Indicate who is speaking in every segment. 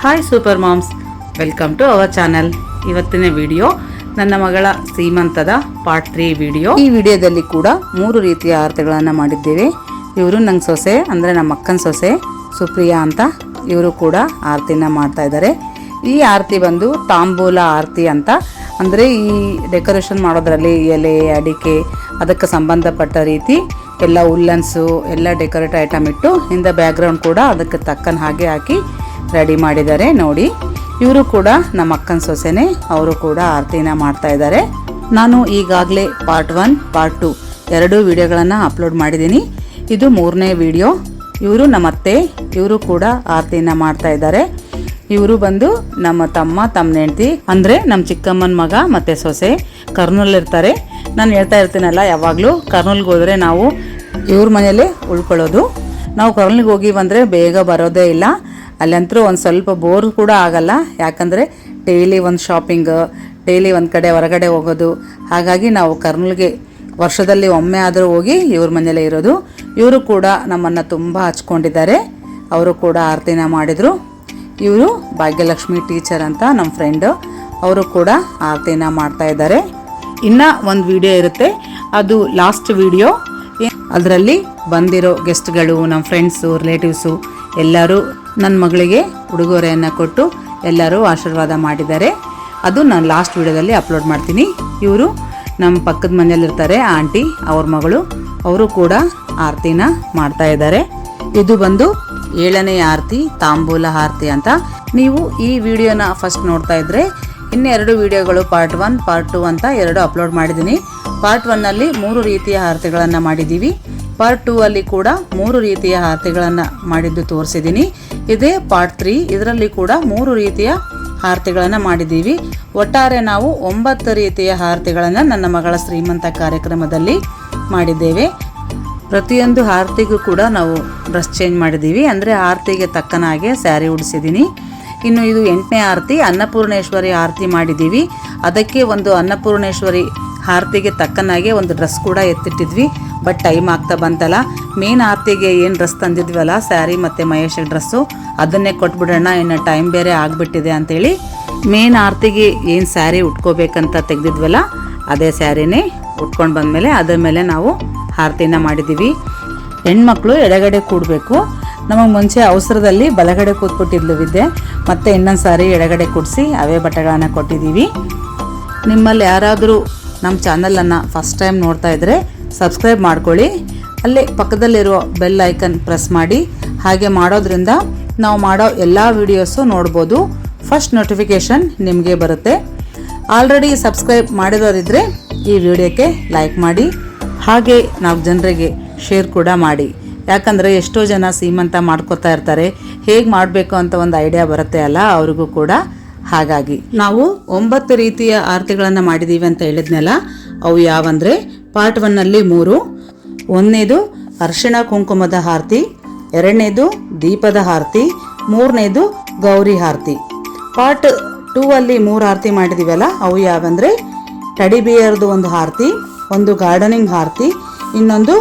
Speaker 1: Hi super moms, welcome to our channel. ಇವತ್ತಿನ video ನನ್ನ ಮಗಳ ಸೀಮಂತದ ಪಾರ್ಟ್ 3 ವಿಡಿಯೋ. ಈ ವಿಡಿಯೋದಲ್ಲಿ ಕೂಡ 3 ರೀತಿಯ ಆರತಿಗಳನ್ನು ಮಾಡಿದ್ದೇವೆ. ಇವರು ನಂಗೆ ಸೊಸೆ ಅಂದರೆ ನಮ್ಮ ಅಕ್ಕನ ಸೊಸೆ ಸುಪ್ರಿಯಾ ಅಂತ, ಇವರು ಕೂಡ ಆರತಿನ ಮಾಡ್ತಾ ಇದ್ದಾರೆ. ಈ ಆರತಿ ಬಂದು ತಾಂಬೂಲ ಆರತಿ ಅಂತ, ಅಂದರೆ ಈ ಡೆಕೋರೇಷನ್ ಮಾಡೋದ್ರಲ್ಲಿ ಎಲೆ ಅಡಿಕೆ ಅದಕ್ಕೆ ಸಂಬಂಧಪಟ್ಟ ರೀತಿ ಎಲ್ಲ ಉಲ್ಲನ್ಸು ಎಲ್ಲ ಡೆಕೋರೇಟ್ ಐಟಮ್ ಇಟ್ಟು ಹಿಂದೆ ಬ್ಯಾಕ್ಗ್ರೌಂಡ್ ಕೂಡ ಅದಕ್ಕೆ ತಕ್ಕನ ಹಾಗೆ ಹಾಕಿ ರೆಡಿ ಮಾಡಿದ್ದಾರೆ. ನೋಡಿ, ಇವರು ಕೂಡ ನಮ್ಮ ಅಕ್ಕನ ಸೊಸೆನೇ, ಅವರು ಕೂಡ ಆರತಿನ ಮಾಡ್ತಾ ಇದ್ದಾರೆ. ನಾನು ಈಗಾಗಲೇ ಪಾರ್ಟ್ 1 ಪಾರ್ಟ್ 2 2 ವಿಡಿಯೋಗಳನ್ನು ಅಪ್ಲೋಡ್ ಮಾಡಿದ್ದೀನಿ. ಇದು 3ನೇ ವಿಡಿಯೋ. ಇವರು ನಮ್ಮ ಅತ್ತೆ, ಇವರು ಕೂಡ ಆರತಿನ ಮಾಡ್ತಾ ಇದ್ದಾರೆ. ಇವರು ಬಂದು ನಮ್ಮ ತಮ್ಮ ಹೆಂಡತಿ, ಅಂದರೆ ನಮ್ಮ ಚಿಕ್ಕಮ್ಮನ ಮಗ ಮತ್ತು ಸೊಸೆ ಕರ್ನೂಲಿರ್ತಾರೆ. ನಾನು ಹೇಳ್ತಾ ಇರ್ತೀನಲ್ಲ, ಯಾವಾಗಲೂ ಕರ್ನೂಲ್ಗೆ ಹೋದರೆ ನಾವು ಇವ್ರ ಮನೆಯಲ್ಲೇ ಉಳ್ಕೊಳ್ಳೋದು. ನಾವು ಕರ್ನೂಲ್ಗೆ ಹೋಗಿ ಬಂದರೆ ಬೇಗ ಬರೋದೇ ಇಲ್ಲ. ಅಲ್ಲಂತರೂ ಒಂದು ಸ್ವಲ್ಪ ಬೋರ್ ಕೂಡ ಆಗಲ್ಲ, ಯಾಕಂದರೆ ಡೈಲಿ ಒಂದು ಶಾಪಿಂಗ್, ಡೈಲಿ ಒಂದು ಕಡೆ ಹೊರಗಡೆ ಹೋಗೋದು. ಹಾಗಾಗಿ ನಾವು ಕರ್ನೂಲ್ಗೆ ವರ್ಷದಲ್ಲಿ ಒಮ್ಮೆ ಆದರೂ ಹೋಗಿ ಇವ್ರ ಮನೆಯಲ್ಲೇ ಇರೋದು. ಇವರು ಕೂಡ ನಮ್ಮನ್ನು ತುಂಬ ಹಚ್ಕೊಂಡಿದ್ದಾರೆ. ಅವರು ಕೂಡ ಆರತಿನ ಮಾಡಿದರು. ಇವರು ಭಾಗ್ಯಲಕ್ಷ್ಮಿ ಟೀಚರ್ ಅಂತ ನಮ್ಮ ಫ್ರೆಂಡು, ಅವರು ಕೂಡ ಆರತಿನ ಮಾಡ್ತಾ ಇದ್ದಾರೆ. ಇನ್ನು ಒಂದು ವಿಡಿಯೋ ಇರುತ್ತೆ, ಅದು ಲಾಸ್ಟ್ ವಿಡಿಯೋ. ಅದರಲ್ಲಿ ಬಂದಿರೋ ಗೆಸ್ಟ್ಗಳು, ನಮ್ಮ ಫ್ರೆಂಡ್ಸು, ರಿಲೇಟಿವ್ಸು ಎಲ್ಲರೂ ನನ್ನ ಮಗಳಿಗೆ ಉಡುಗೊರೆಯನ್ನು ಕೊಟ್ಟು ಎಲ್ಲರೂ ಆಶೀರ್ವಾದ ಮಾಡಿದ್ದಾರೆ. ಅದು ನಾನು ಲಾಸ್ಟ್ ವಿಡಿಯೋದಲ್ಲಿ ಅಪ್ಲೋಡ್ ಮಾಡ್ತೀನಿ. ಇವರು ನಮ್ಮ ಪಕ್ಕದ ಮನೆಯಲ್ಲಿರ್ತಾರೆ, ಆಂಟಿ, ಅವ್ರ ಮಗಳು, ಅವರು ಕೂಡ ಆರತಿನ ಮಾಡ್ತಾ ಇದ್ದಾರೆ. ಇದು ಬಂದು 7ನೇ ಆರತಿ, ತಾಂಬೂಲ ಆರತಿ ಅಂತ. ನೀವು ಈ ವಿಡಿಯೋನ ಫಸ್ಟ್ ನೋಡ್ತಾ ಇದ್ರೆ ಇನ್ನು 2 ವಿಡಿಯೋಗಳು ಪಾರ್ಟ್ 1 ಪಾರ್ಟ್ 2 ಅಂತ 2 ಅಪ್ಲೋಡ್ ಮಾಡಿದ್ದೀನಿ. ಪಾರ್ಟ್ 1ನಲ್ಲಿ 3 ರೀತಿಯ ಆರತಿಗಳನ್ನು ಮಾಡಿದ್ದೀವಿ. ಪಾರ್ಟ್ 2 ಅಲ್ಲಿ ಕೂಡ 3 ರೀತಿಯ ಆರತಿಗಳನ್ನು ಮಾಡಿದ್ದು ತೋರಿಸಿದ್ದೀನಿ. ಇದೇ ಪಾರ್ಟ್ 3, ಇದರಲ್ಲಿ ಕೂಡ 3 ರೀತಿಯ ಆರತಿಗಳನ್ನು ಮಾಡಿದ್ದೀವಿ. ಒಟ್ಟಾರೆ ನಾವು 9 ರೀತಿಯ ಆರತಿಗಳನ್ನು ನನ್ನ ಮಗಳ ಶ್ರೀಮಂತ ಕಾರ್ಯಕ್ರಮದಲ್ಲಿ ಮಾಡಿದ್ದೇವೆ. ಪ್ರತಿಯೊಂದು ಆರತಿಗೂ ಕೂಡ ನಾವು ಡ್ರೆಸ್ ಚೇಂಜ್ ಮಾಡಿದ್ದೀವಿ, ಅಂದರೆ ಆರತಿಗೆ ತಕ್ಕನಾಗೆ ಸ್ಯಾರಿ ಉಡಿಸಿದ್ದೀನಿ. ಇನ್ನು ಇದು 8ನೇ ಆರತಿ, ಅನ್ನಪೂರ್ಣೇಶ್ವರಿ ಆರತಿ ಮಾಡಿದ್ದೀವಿ. ಅದಕ್ಕೆ ಒಂದು ಅನ್ನಪೂರ್ಣೇಶ್ವರಿ ಆರತಿಗೆ ತಕ್ಕನಾಗೆ ಒಂದು ಡ್ರೆಸ್ ಕೂಡ ಎತ್ತಿಟ್ಟಿದ್ವಿ. ಬಟ್ ಟೈಮ್ ಆಗ್ತಾ ಬಂತಲ್ಲ, ಮೇನ್ ಆರತಿಗೆ ಏನು ಡ್ರೆಸ್ ತಂದಿದ್ವಲ್ಲ, ಸ್ಯಾರಿ ಮತ್ತು ಮಹೇಶ್ ಡ್ರೆಸ್ಸು, ಅದನ್ನೇ ಕೊಟ್ಬಿಡೋಣ, ಇನ್ನು ಟೈಮ್ ಬೇರೆ ಆಗಿಬಿಟ್ಟಿದೆ ಅಂಥೇಳಿ ಮೇನ್ ಆರತಿಗೆ ಏನು ಸ್ಯಾರಿ ಉಟ್ಕೋಬೇಕಂತ ತೆಗೆದಿದ್ವಲ್ಲ ಅದೇ ಸ್ಯಾರಿನೇ ಉಟ್ಕೊಂಡು ಬಂದಮೇಲೆ ಅದರ ಮೇಲೆ ನಾವು ಆರತಿನ ಮಾಡಿದ್ದೀವಿ. ಹೆಣ್ಮಕ್ಳು ಎಡಗಡೆ ಕೂಡಬೇಕು. ನಮಗೆ ಮುಂಚೆ ಅವಸರದಲ್ಲಿ ಬಲಗಡೆ ಕೂತ್ಬಿಟ್ಟಿದ್ಲು ವಿದ್ಯೆ, ಮತ್ತು ಇನ್ನೊಂದು ಸಾರಿ ಎಡಗಡೆ ಕೂಡಿಸಿ ಅವೇ ಬಟ್ಟೆಗಳನ್ನು ಕೊಟ್ಟಿದ್ದೀವಿ. ನಿಮ್ಮಲ್ಲಿ ಯಾರಾದರೂ ನಮ್ಮ ಚಾನಲನ್ನು ಫಸ್ಟ್ ಟೈಮ್ ನೋಡ್ತಾ ಇದ್ದರೆ ಸಬ್ಸ್ಕ್ರೈಬ್ ಮಾಡ್ಕೊಳ್ಳಿ. ಅಲ್ಲೇ ಪಕ್ಕದಲ್ಲಿರುವ ಬೆಲ್ ಐಕನ್ ಪ್ರೆಸ್ ಮಾಡಿ. ಹಾಗೆ ಮಾಡೋದ್ರಿಂದ ನಾವು ಮಾಡೋ ಎಲ್ಲ ವೀಡಿಯೋಸು ನೋಡ್ಬೋದು. ಫಸ್ಟ್ ನೋಟಿಫಿಕೇಷನ್ ನಿಮಗೆ ಬರುತ್ತೆ. ಆಲ್ರೆಡಿ ಸಬ್ಸ್ಕ್ರೈಬ್ ಮಾಡಿರೋರಿದ್ದರೆ ಈ ವಿಡಿಯೋಕ್ಕೆ ಲೈಕ್ ಮಾಡಿ, ಹಾಗೆ ನಾವು ಜನರಿಗೆ ಶೇರ್ ಕೂಡ ಮಾಡಿ. ಯಾಕಂದರೆ ಎಷ್ಟೋ ಜನ ಸೀಮಂತ ಮಾಡ್ಕೋತಾ ಇರ್ತಾರೆ, ಹೇಗೆ ಮಾಡಬೇಕು ಅಂತ ಒಂದು ಐಡಿಯಾ ಬರುತ್ತೆ ಅಲ್ಲ ಅವ್ರಿಗೂ ಕೂಡ. ಹಾಗಾಗಿ ನಾವು 9 ರೀತಿಯ ಆರತಿಗಳನ್ನು ಮಾಡಿದ್ದೀವಿ ಅಂತ ಹೇಳಿದ್ನಲ್ಲ, ಅವು ಯಾವಂದರೆ ಪಾರ್ಟ್ 1ನಲ್ಲಿ 3. 1ನೇದು ಅರಿಶಿಣ ಕುಂಕುಮದ ಆರತಿ, 2ನೇದು ದೀಪದ ಆರತಿ, 3ನೇದು ಗೌರಿ ಆರತಿ. ಪಾರ್ಟ್ 2 ಅಲ್ಲಿ 3 ಆರತಿ ಮಾಡಿದ್ದೀವಲ್ಲ, ಅವು ಯಾವಂದರೆ ಟಡಿ ಬಿಯರ್ದು ಒಂದು ಆರತಿ, ಒಂದು ಗಾರ್ಡನಿಂಗ್ ಆರತಿ, ಇನ್ನೊಂದು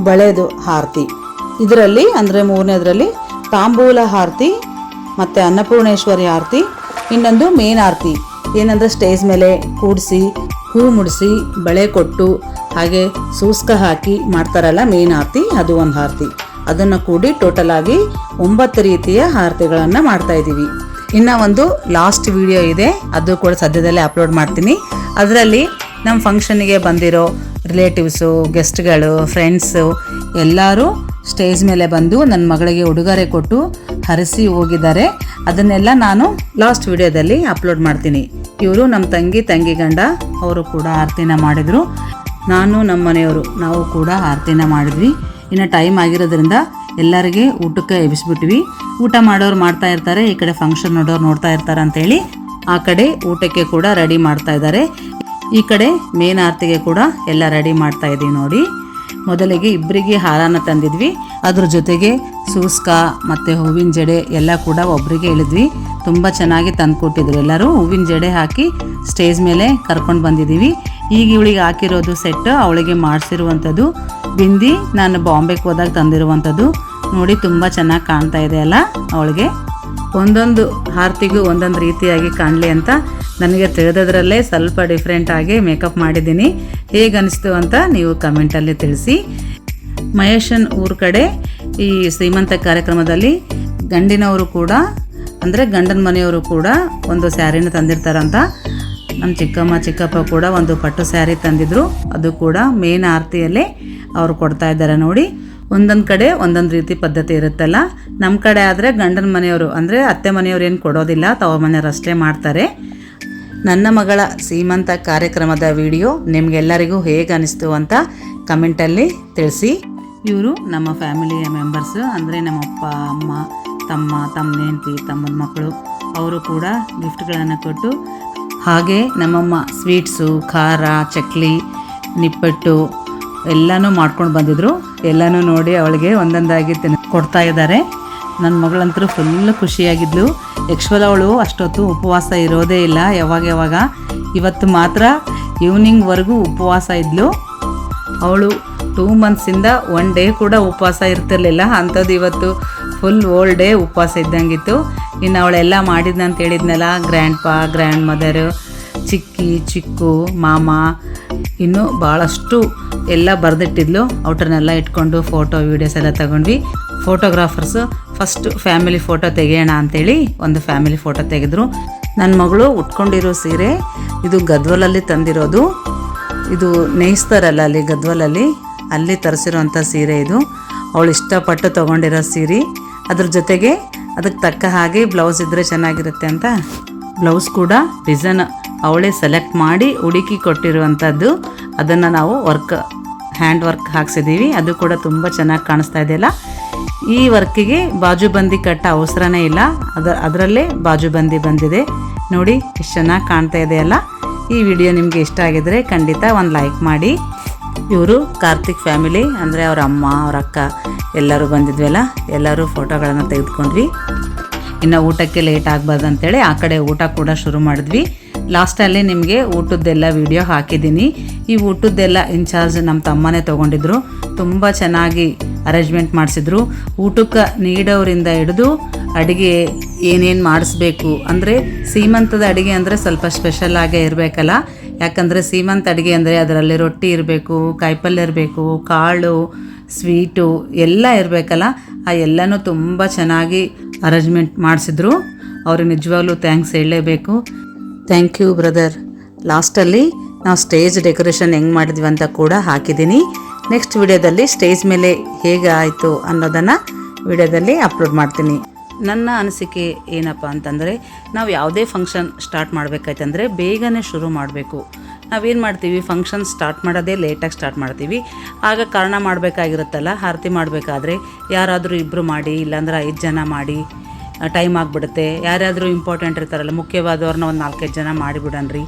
Speaker 1: ಬಳೆದು ಆರತಿ. ಇದರಲ್ಲಿ ಅಂದರೆ 3ನೇದರಲ್ಲಿ ತಾಂಬೂಲ ಆರತಿ ಮತ್ತು ಅನ್ನಪೂರ್ಣೇಶ್ವರಿ ಆರತಿ, ಇನ್ನೊಂದು ಮೇನ್ ಆರತಿ ಏನಂದರೆ ಸ್ಟೇಜ್ ಮೇಲೆ ಕೂಡಿಸಿ ಹೂ ಮುಡಿಸಿ ಬಳೆ ಕೊಟ್ಟು ಹಾಗೆ ಸೂಸ್ಕ ಹಾಕಿ ಮಾಡ್ತಾರಲ್ಲ ಮೇನ್ ಆರತಿ, ಅದು ಒಂದು ಆರತಿ. ಅದನ್ನು ಕೂಡಿ ಟೋಟಲ್ ಆಗಿ 9 ರೀತಿಯ ಆರತಿಗಳನ್ನು ಮಾಡ್ತಾ ಇದ್ದೀವಿ. ಇನ್ನು ಒಂದು ಲಾಸ್ಟ್ ವಿಡಿಯೋ ಇದೆ, ಅದು ಕೂಡ ಸದ್ಯದಲ್ಲೇ ಅಪ್ಲೋಡ್ ಮಾಡ್ತೀನಿ. ಅದರಲ್ಲಿ ನಮ್ಮ ಫಂಕ್ಷನ್ನಿಗೆ ಬಂದಿರೋ ರಿಲೇಟಿವ್ಸು, ಗೆಸ್ಟ್ಗಳು, ಫ್ರೆಂಡ್ಸು ಎಲ್ಲರೂ ಸ್ಟೇಜ್ ಮೇಲೆ ಬಂದು ನನ್ನ ಮಗಳಿಗೆ ಉಡುಗೊರೆ ಕೊಟ್ಟು ಹರಿಸಿ ಹೋಗಿದ್ದಾರೆ. ಅದನ್ನೆಲ್ಲ ನಾನು ಲಾಸ್ಟ್ ವಿಡಿಯೋದಲ್ಲಿ ಅಪ್ಲೋಡ್ ಮಾಡ್ತೀನಿ. ಇವರು ನಮ್ಮ ತಂಗಿ ಗಂಡ, ಅವರು ಕೂಡ ಆರತಿನ ಮಾಡಿದರು. ನಾನು ನಮ್ಮ ಮನೆಯವರು ನಾವು ಕೂಡ ಆರತಿನ ಮಾಡಿದ್ವಿ. ಇನ್ನು ಟೈಮ್ ಆಗಿರೋದ್ರಿಂದ ಎಲ್ಲರಿಗೆ ಊಟಕ್ಕೆ ಎಬ್ಬಿಸ್ಬಿಟ್ವಿ. ಊಟ ಮಾಡೋರು ಮಾಡ್ತಾ ಇರ್ತಾರೆ, ಈ ಕಡೆ ಫಂಕ್ಷನ್ ನೋಡೋರು ನೋಡ್ತಾ ಇರ್ತಾರೆ ಅಂತೇಳಿ ಆ ಕಡೆ ಊಟಕ್ಕೆ ಕೂಡ ರೆಡಿ ಮಾಡ್ತಾ ಇದ್ದಾರೆ. ಈ ಕಡೆ ಮೇನ್ ಆರತಿಗೆ ಕೂಡ ಎಲ್ಲ ರೆಡಿ ಮಾಡ್ತಾ ಇದ್ದೀವಿ. ನೋಡಿ, ಮೊದಲಿಗೆ ಇಬ್ಬರಿಗೆ ಹಾರನ ತಂದಿದ್ವಿ, ಅದ್ರ ಜೊತೆಗೆ ಸೂಸ್ಕ ಮತ್ತು ಹೂವಿನ ಜಡೆ ಎಲ್ಲ ಕೂಡ ಒಬ್ಬರಿಗೆ ಹೇಳಿದ್ವಿ. ತುಂಬ ಚೆನ್ನಾಗಿ ತಂದುಕೊಟ್ಟಿದ್ರು ಎಲ್ಲರೂ. ಹೂವಿನ ಜಡೆ ಹಾಕಿ ಸ್ಟೇಜ್ ಮೇಲೆ ಕರ್ಕೊಂಡು ಬಂದಿದ್ದೀವಿ. ಈಗ ಇವಳಿಗೆ ಹಾಕಿರೋದು ಸೆಟ್, ಅವಳಿಗೆ ಮಾಡಿಸಿರುವಂಥದ್ದು ಬಿಂದಿ ನಾನು ಬಾಂಬೆಗೆ ಹೋದಾಗ ತಂದಿರುವಂಥದ್ದು. ನೋಡಿ, ತುಂಬ ಚೆನ್ನಾಗಿ ಕಾಣ್ತಾ ಇದೆ ಅಲ್ಲ ಅವಳಿಗೆ. ಒಂದೊಂದು ಆರತಿಗೂ ಒಂದೊಂದು ರೀತಿಯಾಗಿ ಕಾಣಲಿ ಅಂತ ನನಗೆ ತಿಳಿದದ್ರಲ್ಲೇ ಸ್ವಲ್ಪ ಡಿಫ್ರೆಂಟಾಗಿ ಮೇಕಪ್ ಮಾಡಿದ್ದೀನಿ. ಹೇಗೆ ಅನಿಸ್ತು ಅಂತ ನೀವು ಕಮೆಂಟಲ್ಲಿ ತಿಳಿಸಿ. ಮಹೇಶನ್ ಊರ ಕಡೆ ಈ ಶ್ರೀಮಂತ ಕಾರ್ಯಕ್ರಮದಲ್ಲಿ ಗಂಡಿನವರು ಕೂಡ ಅಂದರೆ ಗಂಡನ ಮನೆಯವರು ಕೂಡ ಒಂದು ಸ್ಯಾರಿನ ತಂದಿರ್ತಾರಂತ. ನಮ್ಮ ಚಿಕ್ಕಮ್ಮ ಚಿಕ್ಕಪ್ಪ ಕೂಡ ಒಂದು ಪಟ್ಟು ಸ್ಯಾರಿ ತಂದಿದ್ರು. ಅದು ಕೂಡ ಮೇನ್ ಆರತಿಯಲ್ಲೇ ಅವರು ಕೊಡ್ತಾ ಇದ್ದಾರೆ ನೋಡಿ. ಒಂದೊಂದು ಕಡೆ ಒಂದೊಂದು ರೀತಿ ಪದ್ಧತಿ ಇರುತ್ತಲ್ಲ. ನಮ್ಮ ಕಡೆ ಆದರೆ ಗಂಡನ ಮನೆಯವರು ಅಂದರೆ ಅತ್ತೆ ಮನೆಯವರು ಏನು ಕೊಡೋದಿಲ್ಲ, ತವ್ರ ಮನೆಯವರು ಅಷ್ಟೇ ಮಾಡ್ತಾರೆ. ನನ್ನ ಮಗಳ ಸೀಮಂತ ಕಾರ್ಯಕ್ರಮದ ವಿಡಿಯೋ ನಿಮಗೆಲ್ಲರಿಗೂ ಹೇಗೆ ಅನಿಸ್ತು ಅಂತ ಕಮೆಂಟಲ್ಲಿ ತಿಳಿಸಿ. ಇವರು ನಮ್ಮ ಫ್ಯಾಮಿಲಿಯ ಮೆಂಬರ್ಸ್, ಅಂದರೆ ನಮ್ಮಪ್ಪ ಅಮ್ಮ ತಮ್ಮ ಹೆಂಡತಿ ತಮ್ಮನ ಮಕ್ಕಳು ಅವರು ಕೂಡ ಗಿಫ್ಟ್ಗಳನ್ನು ಕೊಟ್ಟು, ಹಾಗೆ ನಮ್ಮಮ್ಮ ಸ್ವೀಟ್ಸು ಖಾರ ಚಕ್ಲಿ ನಿಪ್ಪಟ್ಟು ಎಲ್ಲನೂ ಮಾಡ್ಕೊಂಡು ಬಂದಿದ್ರು. ಎಲ್ಲನೂ ನೋಡಿ ಅವಳಿಗೆ ಒಂದೊಂದಾಗಿ ಕೊಡ್ತಾ ಇದ್ದಾರೆ. ನನ್ನ ಮಗಳಂತರೂ ಫುಲ್ಲು ಖುಷಿಯಾಗಿದ್ಲು. ಆ್ಯಕ್ಚುಲ್ ಅವಳು ಅಷ್ಟೊತ್ತು ಉಪವಾಸ ಇರೋದೇ ಇಲ್ಲ, ಯಾವಾಗ ಇವತ್ತು ಮಾತ್ರ ಈವ್ನಿಂಗ್ವರೆಗೂ ಉಪವಾಸ ಇದ್ಲು. ಅವಳು 2 ಮಂತ್ಸಿಂದ 1 ಡೇ ಕೂಡ ಉಪವಾಸ ಇರ್ತಿರ್ಲಿಲ್ಲ, ಅಂಥದ್ದು ಇವತ್ತು ಫುಲ್ ಓಲ್ ಡೇ ಉಪವಾಸ ಇದ್ದಂಗಿತ್ತು. ಇನ್ನು ಅವಳೆಲ್ಲ ಮಾಡಿದ್ನಂತ ಹೇಳಿದ್ನಲ್ಲ, ಗ್ರ್ಯಾಂಡ್ ಪಾ ಗ್ರ್ಯಾಂಡ್ ಮದರು ಚಿಕ್ಕು ಮಾಮ ಇನ್ನೂ ಭಾಳಷ್ಟು ಎಲ್ಲ ಬರೆದಿಟ್ಟಿದ್ಲು. ಔಟ್ರನ್ನೆಲ್ಲ ಇಟ್ಕೊಂಡು ಫೋಟೋ ವೀಡಿಯೋಸ್ ಎಲ್ಲ ತಗೊಂಡ್ವಿ. ಫೋಟೋಗ್ರಾಫರ್ಸು ಫಸ್ಟ್ ಫ್ಯಾಮಿಲಿ ಫೋಟೋ ತೆಗೆಯೋಣ ಅಂಥೇಳಿ ಒಂದು ಫ್ಯಾಮಿಲಿ ಫೋಟೋ ತೆಗೆದ್ರು. ನನ್ನ ಮಗಳು ಉಟ್ಕೊಂಡಿರೋ ಸೀರೆ ಇದು ಗದ್ವಾಲಲ್ಲಿ ತಂದಿರೋದು. ಇದು ನೇಯಿಸ್ತಾರಲ್ಲ ಅಲ್ಲಿ ಗದ್ವಾಲಲ್ಲಿ, ಅಲ್ಲಿ ತರಿಸಿರೋಂಥ ಸೀರೆ ಇದು. ಅವಳು ಇಷ್ಟಪಟ್ಟು ತೊಗೊಂಡಿರೋ ಸೀರೆ. ಅದ್ರ ಜೊತೆಗೆ ಅದಕ್ಕೆ ತಕ್ಕ ಹಾಗೆ ಬ್ಲೌಸ್ ಇದ್ದರೆ ಚೆನ್ನಾಗಿರುತ್ತೆ ಅಂತ ಬ್ಲೌಸ್ ಕೂಡ ಡಿಸೈನ್ ಅವಳೇ ಸೆಲೆಕ್ಟ್ ಮಾಡಿ ಹುಡುಕಿ ಕೊಟ್ಟಿರುವಂಥದ್ದು. ಅದನ್ನು ನಾವು ಹ್ಯಾಂಡ್ ವರ್ಕ್ ಹಾಕ್ಸಿದ್ದೀವಿ. ಅದು ಕೂಡ ತುಂಬ ಚೆನ್ನಾಗಿ ಕಾಣಿಸ್ತಾ ಇದೆಯಲ್ಲ. ಈ ವರ್ಕಿಗೆ ಬಾಜುಬಂದಿ ಕಟ್ಟ ಅವಸರನೇ ಇಲ್ಲ, ಅದರಲ್ಲೇ ಬಾಜುಬಂದಿ ಬಂದಿದೆ ನೋಡಿ, ಎಷ್ಟು ಚೆನ್ನಾಗಿ ಕಾಣ್ತಾ ಇದೆಯಲ್ಲ. ಈ ವಿಡಿಯೋ ನಿಮಗೆ ಇಷ್ಟ ಆಗಿದರೆ ಖಂಡಿತ ಒಂದು ಲೈಕ್ ಮಾಡಿ. ಇವರು ಕಾರ್ತಿಕ್ ಫ್ಯಾಮಿಲಿ, ಅಂದರೆ ಅವ್ರ ಅಮ್ಮ ಅವ್ರ ಅಕ್ಕ ಎಲ್ಲರೂ ಬಂದಿದ್ವಲ್ಲ, ಎಲ್ಲರೂ ಫೋಟೋಗಳನ್ನು ತೆಗೆದುಕೊಂಡ್ವಿ. ಇನ್ನು ಊಟಕ್ಕೆ ಲೇಟ್ ಆಗಬಾರ್ದು ಅಂತೇಳಿ ಆ ಕಡೆ ಊಟ ಕೂಡ ಶುರು ಮಾಡಿದ್ವಿ. ಲಾಸ್ಟಲ್ಲಿ ನಿಮಗೆ ಊಟದ್ದೆಲ್ಲ ವಿಡಿಯೋ ಹಾಕಿದ್ದೀನಿ. ಈ ಊಟದ್ದೆಲ್ಲ ಇನ್ಚಾರ್ಜ್ ನಮ್ಮ ತಮ್ಮನೇ ತೊಗೊಂಡಿದ್ರು. ತುಂಬ ಚೆನ್ನಾಗಿ ಅರೇಂಜ್ಮೆಂಟ್ ಮಾಡಿಸಿದ್ರು. ಊಟಕ್ಕೆ ನೀಡೋರಿಂದ ಹಿಡಿದು ಅಡುಗೆ ಏನೇನು ಮಾಡಿಸ್ಬೇಕು, ಅಂದರೆ ಸೀಮಂತದ ಅಡುಗೆ ಅಂದರೆ ಸ್ವಲ್ಪ ಸ್ಪೆಷಲಾಗೇ ಇರಬೇಕಲ್ಲ. ಯಾಕಂದರೆ ಸೀಮಂತ ಅಡುಗೆ ಅಂದರೆ ಅದರಲ್ಲಿ ರೊಟ್ಟಿ ಇರಬೇಕು, ಕಾಯಿಪಲ್ಯ ಇರಬೇಕು, ಕಾಳು ಸ್ವೀಟು ಎಲ್ಲ ಇರಬೇಕಲ್ಲ. ಆ ಎಲ್ಲನೂ ತುಂಬ ಚೆನ್ನಾಗಿ ಅರೇಂಜ್ಮೆಂಟ್ ಮಾಡಿಸಿದ್ರು. ಅವ್ರಿಗೆ ನಿಜವಾಗ್ಲೂ ಥ್ಯಾಂಕ್ಸ್ ಹೇಳಲೇಬೇಕು. Thank you brother. ಲಾಸ್ಟಲ್ಲಿ ನಾವು ಸ್ಟೇಜ್ ಡೆಕೋರೇಷನ್ ಹೆಂಗೆ ಮಾಡಿದ್ವಿ ಅಂತ ಕೂಡ ಹಾಕಿದ್ದೀನಿ. ನೆಕ್ಸ್ಟ್ ವಿಡಿಯೋದಲ್ಲಿ ಸ್ಟೇಜ್ ಮೇಲೆ ಹೇಗೆ ಆಯಿತು ಅನ್ನೋದನ್ನು ವಿಡಿಯೋದಲ್ಲಿ ಅಪ್ಲೋಡ್ ಮಾಡ್ತೀನಿ. ನನ್ನ ಅನಿಸಿಕೆ ಏನಪ್ಪ ಅಂತಂದರೆ, ನಾವು ಯಾವುದೇ ಫಂಕ್ಷನ್ ಸ್ಟಾರ್ಟ್ ಮಾಡಬೇಕಾಯ್ತಂದರೆ ಬೇಗನೆ ಶುರು ಮಾಡಬೇಕು. ನಾವೇನು ಮಾಡ್ತೀವಿ, ಫಂಕ್ಷನ್ ಸ್ಟಾರ್ಟ್ ಮಾಡೋದೇ ಲೇಟಾಗಿ ಸ್ಟಾರ್ಟ್ ಮಾಡ್ತೀವಿ. ಆಗ ಕಾರಣ ಮಾಡಬೇಕಾಗಿರುತ್ತಲ್ಲ, ಆರತಿ ಮಾಡಬೇಕಾದ್ರೆ ಯಾರಾದರೂ 2 ಮಾಡಿ, ಇಲ್ಲಾಂದ್ರೆ 5 ಜನ ಮಾಡಿ, ಟೈಮ್ ಆಗಿಬಿಡುತ್ತೆ. ಯಾರಾದರೂ ಇಂಪಾರ್ಟೆಂಟ್ ಇರ್ತಾರಲ್ಲ, ಮುಖ್ಯವಾದವ್ರನ್ನ ಒಂದು 4-5 ಜನ ಮಾಡಿಬಿಡಣ್ರಿ,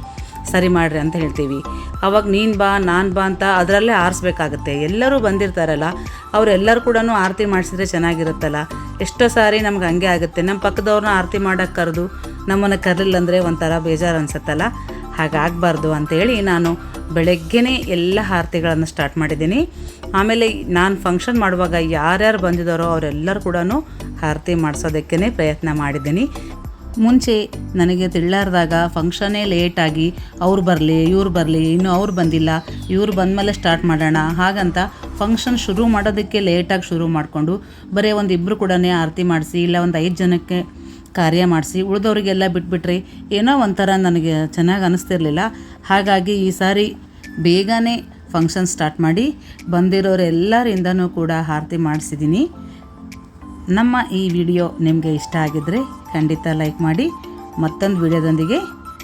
Speaker 1: ಸರಿ ಮಾಡಿರಿ ಅಂತ ಹೇಳ್ತೀವಿ. ಅವಾಗ ನೀನು ಬಾ ನಾನು ಬಾ ಅಂತ ಅದರಲ್ಲೇ ಆರಿಸ್ಬೇಕಾಗುತ್ತೆ. ಎಲ್ಲರೂ ಬಂದಿರ್ತಾರಲ್ಲ, ಅವರೆಲ್ಲರೂ ಕೂಡ ಆರತಿ ಮಾಡಿಸಿದ್ರೆ ಚೆನ್ನಾಗಿರುತ್ತಲ್ಲ. ಎಷ್ಟೋ ಸಾರಿ ನಮ್ಗೆ ಹಂಗೆ ಆಗುತ್ತೆ, ನಮ್ಮ ಪಕ್ಕದವ್ರನ್ನ ಆರತಿ ಮಾಡೋಕ್ಕೆ ಕರೆದು ನಮ್ಮನ್ನು ಕರಲಿಲ್ಲ ಅಂದರೆ ಒಂಥರ ಬೇಜಾರು ಅನಿಸುತ್ತಲ್ಲ. ಹಾಗಾಗಬಾರ್ದು ಅಂಥೇಳಿ ನಾನು ಬೆಳಗ್ಗೆನೇ ಎಲ್ಲ ಆರತಿಗಳನ್ನು ಸ್ಟಾರ್ಟ್ ಮಾಡಿದ್ದೀನಿ. ಆಮೇಲೆ ನಾನು ಫಂಕ್ಷನ್ ಮಾಡುವಾಗ ಯಾರ್ಯಾರು ಬಂದಿದ್ದಾರೋ ಅವರೆಲ್ಲರೂ ಕೂಡ ಆರತಿ ಮಾಡಿಸೋದಕ್ಕೇ ಪ್ರಯತ್ನ ಮಾಡಿದ್ದೀನಿ. ಮುಂಚೆ ನನಗೆ ತಿಳ್ಲಾರ್ದಾಗ ಫಂಕ್ಷನ್ನೇ ಲೇಟಾಗಿ ಅವ್ರು ಬರಲಿ ಇವ್ರು ಬರಲಿ, ಇನ್ನೂ ಅವ್ರು ಬಂದಿಲ್ಲ, ಇವ್ರು ಬಂದಮೇಲೆ ಸ್ಟಾರ್ಟ್ ಮಾಡೋಣ ಹಾಗಂತ ಫಂಕ್ಷನ್ ಶುರು ಮಾಡೋದಕ್ಕೆ ಲೇಟಾಗಿ ಶುರು ಮಾಡಿಕೊಂಡು ಬರೀ 1-2 ಕೂಡ ಆರತಿ ಮಾಡಿಸಿ, ಇಲ್ಲ 5 ಜನಕ್ಕೆ ಕಾರ್ಯ ಮಾಡಿಸಿ ಉಳಿದವರಿಗೆಲ್ಲ ಬಿಟ್ಬಿಟ್ರೆ ಏನೋ ಒಂಥರ ನನಗೆ ಚೆನ್ನಾಗಿ ಅನ್ನಿಸ್ತಿರ್ಲಿಲ್ಲ. ಹಾಗಾಗಿ ಈ ಸಾರಿ ಬೇಗನೆ ಫಂಕ್ಷನ್ ಸ್ಟಾರ್ಟ್ ಮಾಡಿ ಬಂದಿರೋರೆಲ್ಲರಿಂದನೂ ಕೂಡ ಆರತಿ ಮಾಡಿಸಿದ್ದೀನಿ. ನಮ್ಮ ಈ ವಿಡಿಯೋ ನಿಮಗೆ ಇಷ್ಟ ಆಗಿದ್ದರೆ ಖಂಡಿತ ಲೈಕ್ ಮಾಡಿ. ಮತ್ತೊಂದು ವಿಡಿಯೋದೊಂದಿಗೆ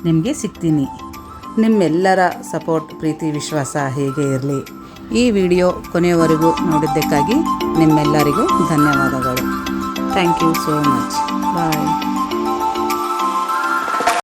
Speaker 1: ನಿಮಗೆ ಸಿಗ್ತೀನಿ. ನಿಮ್ಮೆಲ್ಲರ ಸಪೋರ್ಟ್ ಪ್ರೀತಿ ವಿಶ್ವಾಸ ಹೇಗೆ ಇರಲಿ. ಈ ವಿಡಿಯೋ ಕೊನೆಯವರೆಗೂ ನೋಡಿದ್ದಕ್ಕಾಗಿ ನಿಮ್ಮೆಲ್ಲರಿಗೂ ಧನ್ಯವಾದಗಳು. Thank you so much. Bye.